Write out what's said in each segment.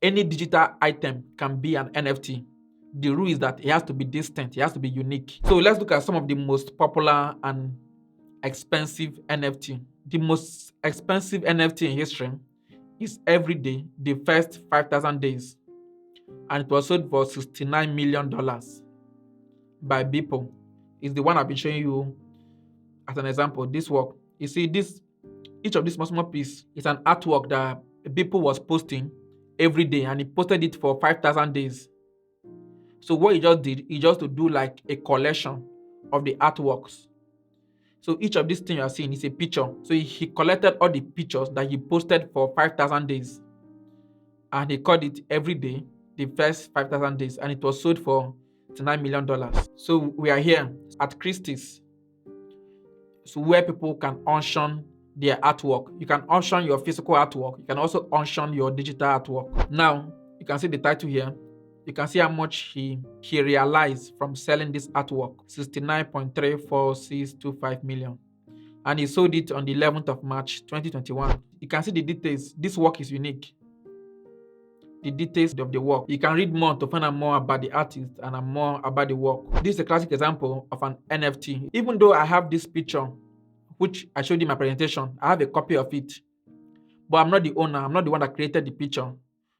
Any digital item can be an NFT. The rule is that it has to be distinct, it has to be unique. So let's look at some of the most popular and expensive NFT. The most expensive NFT in history is Everyday, the first 5,000 days, and it was sold for $69 million by Beeple. Is the one I've been showing you as an example. This work, you see, this each of these small piece is an artwork that Beeple was posting every day, and he posted it for 5,000 days. So what he just did, he just to do like a collection of the artworks. So each of these things you are seeing is a picture. So he collected all the pictures that he posted for 5,000 days, and he called it Every Day, the first 5,000 days, and it was sold for $9 million. So we are here at Christie's, so where people can auction their artwork. You can auction your physical artwork. You can also auction your digital artwork. Now you can see the title here. You can see how much he realized from selling this artwork, 69.34625 million. And he sold it on the 11th of March 2021. You can see the details. This work is unique. The details of the work. You can read more to find out more about the artist and more about the work. This is a classic example of an NFT. Even though I have this picture, which I showed in my presentation, I have a copy of it, but I'm not the owner. I'm not the one that created the picture.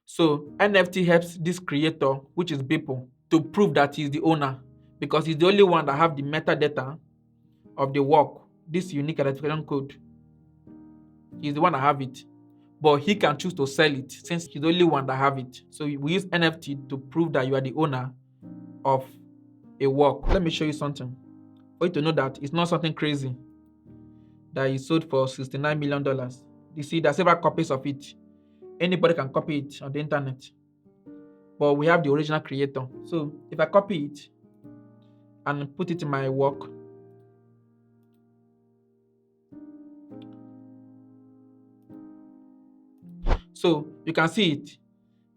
So NFT helps this creator, which is Beeple, to prove that he's the owner, because he's the only one that have the metadata of the work, this unique identification code. He's the one that have it, but he can choose to sell it since he's the only one that have it. So we use NFT to prove that you are the owner of a work. Let me show you something for you to know that it's not something crazy that is sold for $69 million. You see, there are several copies of it. Anybody can copy it on the internet, but we have the original creator. So if I copy it and put it in my work, so you can see it.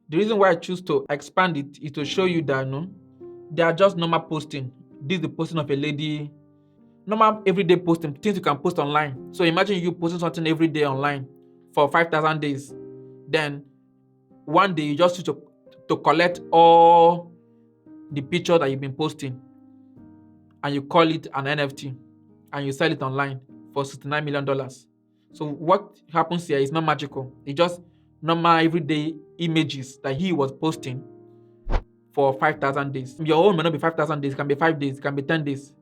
The reason why I choose to expand it is to show you that they are just normal posting. This is the posting of a lady, normal everyday posting, things you can post online. So imagine you posting something every day online for 5,000 days. Then one day you just choose to collect all the pictures that you've been posting, and you call it an NFT, and you sell it online for $69 million. So what happens here is not magical. It's just normal everyday images that he was posting for 5,000 days. Your own may not be 5,000 days. It can be 5 days. It can be 10 days.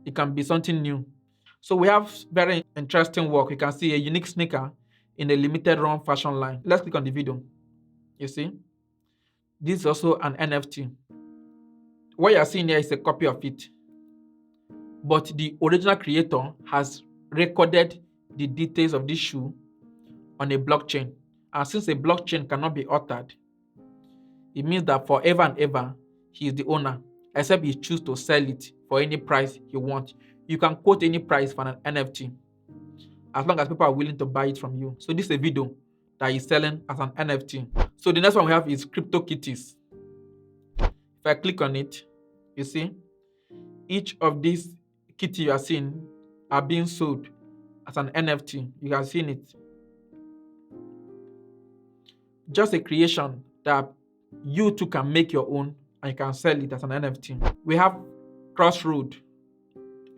It can be something new. So we have very interesting work. You can see a unique sneaker in a limited run fashion line. Let's click on the video. You see, this is also an NFT. What you are seeing here is a copy of it, but the original creator has recorded the details of this shoe on a blockchain. And since a blockchain cannot be altered, it means that forever and ever he is the owner, except he chooses to sell it for any price he wants. You can quote any price for an NFT as long as people are willing to buy it from you. So this is a video that he's selling as an NFT. So the next one we have is CryptoKitties. If I click on it, you see, each of these kitty you are seeing are being sold as an NFT. You can see it. Just a creation that you too can make your own, and you can sell it as an NFT. We have Crossroad.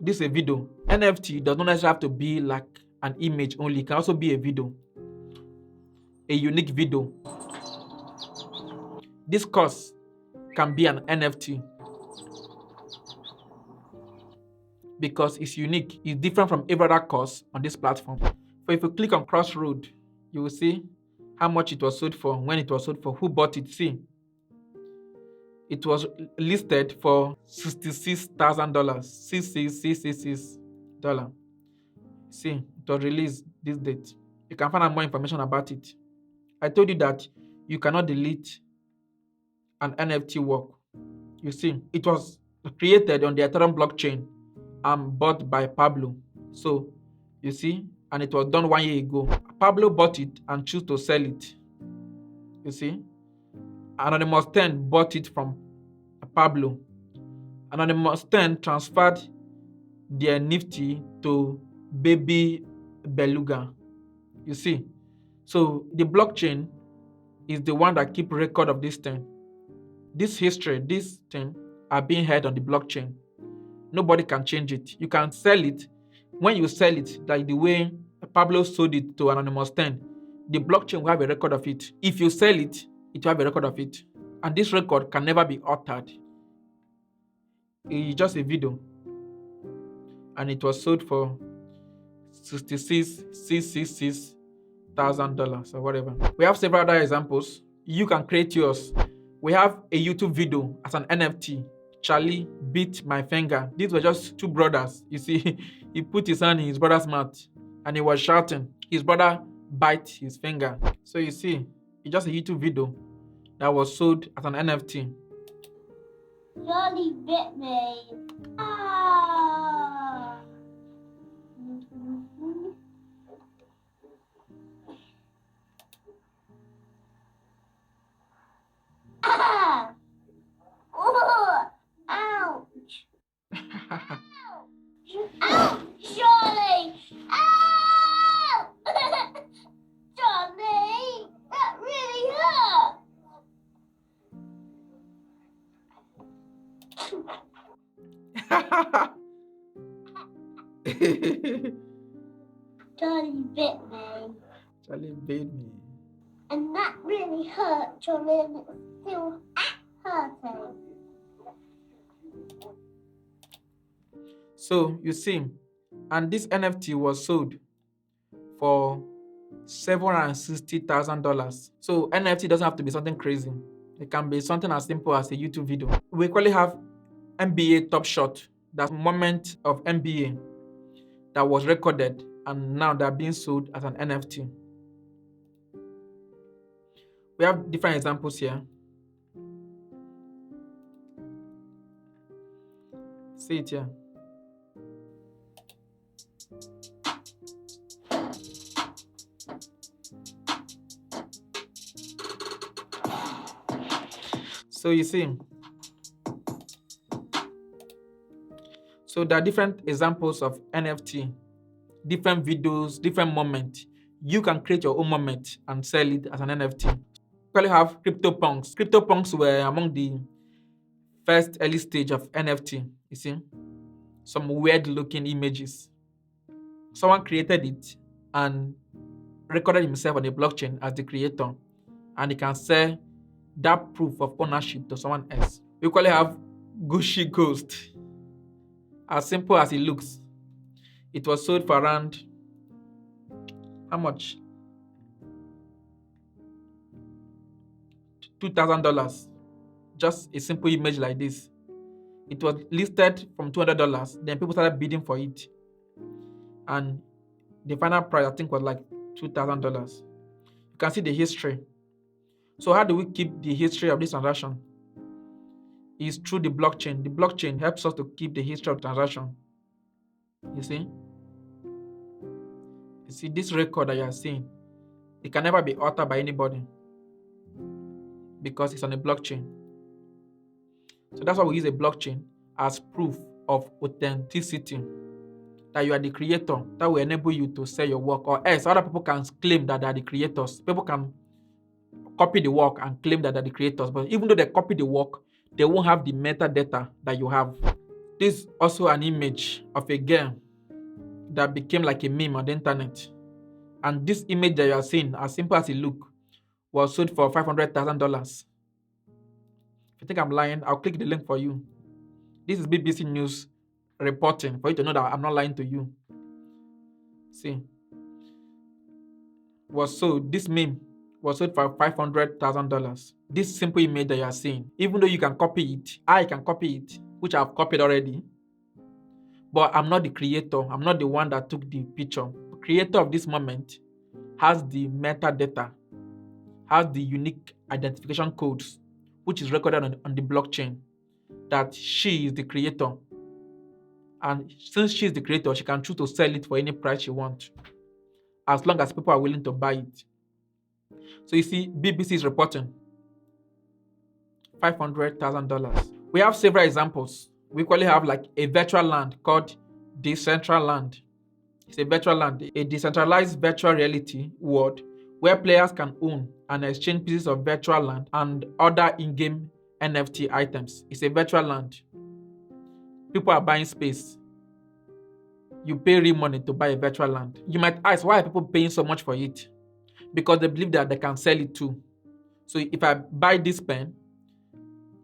This is a video. NFT does not necessarily have to be like an image only. It can also be a video, a unique video. This course can be an NFT because it's unique. It's different from every other course on this platform. So if you click on Crossroad, you will see how much it was sold for, when it was sold for, who bought it. See, it was listed for $66,000. $66,666. See, it was released this date. You can find out more information about it. I told you that you cannot delete an NFT work. You see, it was created on the Ethereum blockchain and bought by Pablo. So, you see, and it was done 1 year ago. Pablo bought it and chose to sell it. You see, Anonymous 10 bought it from Pablo. Anonymous 10 transferred their Nifty to Baby Beluga. You see, so the blockchain is the one that keep record of this thing. This history, this thing are being held on the blockchain. Nobody can change it. You can sell it. When you sell it, like the way Pablo sold it to Anonymous 10, the blockchain will have a record of it. If you sell it, it will have a record of it. And this record can never be altered. It's just a video. And it was sold for $66,666,000 or whatever. We have several other examples. You can create yours. We have a YouTube video as an NFT. Charlie beat my finger. These were just two brothers. You see, he put his hand in his brother's mouth and he was shouting. His brother bite his finger. So you see, it's just a YouTube video that was sold as an NFT. Charlie bit me. Ah. Ah. Oh. Ouch. Ouch, Charlie. Ow. Charlie, that really hurt. Charlie bit me. Charlie bit me. And that really hurt, Charlie, and it's still hurting. So you see, and this NFT was sold for $760,000. So NFT doesn't have to be something crazy. It can be something as simple as a YouTube video. We equally have NBA Top Shot, that moment of NBA that was recorded and now they're being sold as an NFT. We have different examples here. See it here. So you see, so there are different examples of NFT, different videos, different moments. You can create your own moment and sell it as an NFT. We actually have Cryptopunks. Cryptopunks were among the first early stage of NFT. You see, some weird looking images. Someone created it and recorded himself on the blockchain as the creator, and he can sell that proof of ownership to someone else. We equally have Gucci Ghost. As simple as it looks, it was sold for around how much? $2,000. Just a simple image like this. It was listed from $200. Then people started bidding for it, and the final price I think was like $2,000. You can see the history. So how do we keep the history of this transaction? It's through the blockchain. The blockchain helps us to keep the history of transaction. You see? You see this record that you are seeing, it can never be altered by anybody because it's on a blockchain. So that's why we use a blockchain as proof of authenticity, that you are the creator. That will enable you to sell your work, or else other people can claim that they are the creators. People can copy the work and claim that they're the creators, but even though they copy the work, they won't have the metadata that you have. This is also an image of a girl that became like a meme on the internet. And this image that you are seeing, as simple as it looks, was sold for $500,000. If you think I'm lying, I'll click the link for you. This is BBC News reporting for you to know that I'm not lying to you. See, was sold. This meme was sold for $500,000. This simple image that you are seeing, even though you can copy it, I can copy it, which I've copied already. But I'm not the creator. I'm not the one that took the picture. The creator of this moment has the metadata, has the unique identification codes, which is recorded on the blockchain, that she is the creator. And since she is the creator, she can choose to sell it for any price she wants, as long as people are willing to buy it. So you see, BBC is reporting $500,000. We have several examples. We equally have like a virtual land called Decentraland. It's a virtual land, a decentralized virtual reality world where players can own and exchange pieces of virtual land and other in-game NFT items. It's a virtual land. People are buying space. You pay real money to buy a virtual land. You might ask, why are people paying so much for it? Because they believe that they can sell it too. So if I buy this pen,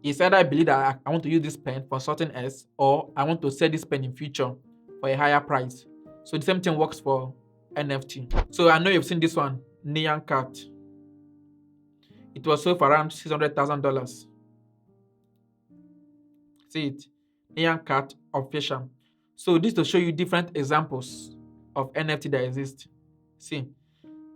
it's either I believe that I want to use this pen for something else, or I want to sell this pen in future for a higher price. So the same thing works for NFT. So I know you've seen this one, Neon Cat. It was sold for around $600,000. See it, Neon Cat official. So this to show you different examples of NFT that exist. See,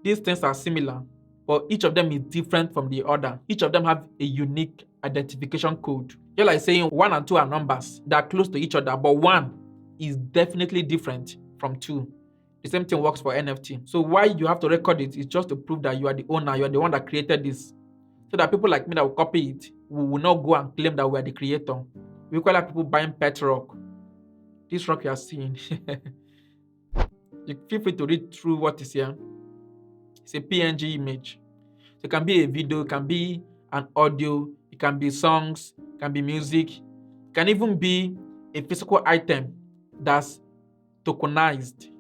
these things are similar, but each of them is different from the other. Each of them have a unique identification code. You're like saying 1 and 2 are numbers that are close to each other, but 1 is definitely different from 2. The same thing works for NFT. So why you have to record it is just to prove that you are the owner, you are the one that created this. So that people like me that will copy it, we will not go and claim that we are the creator. We call like people buying pet rock. This rock you are seeing. You feel free to read through what is here. It's a PNG image. So it can be a video, it can be an audio, it can be songs, it can be music, it can even be a physical item that's tokenized.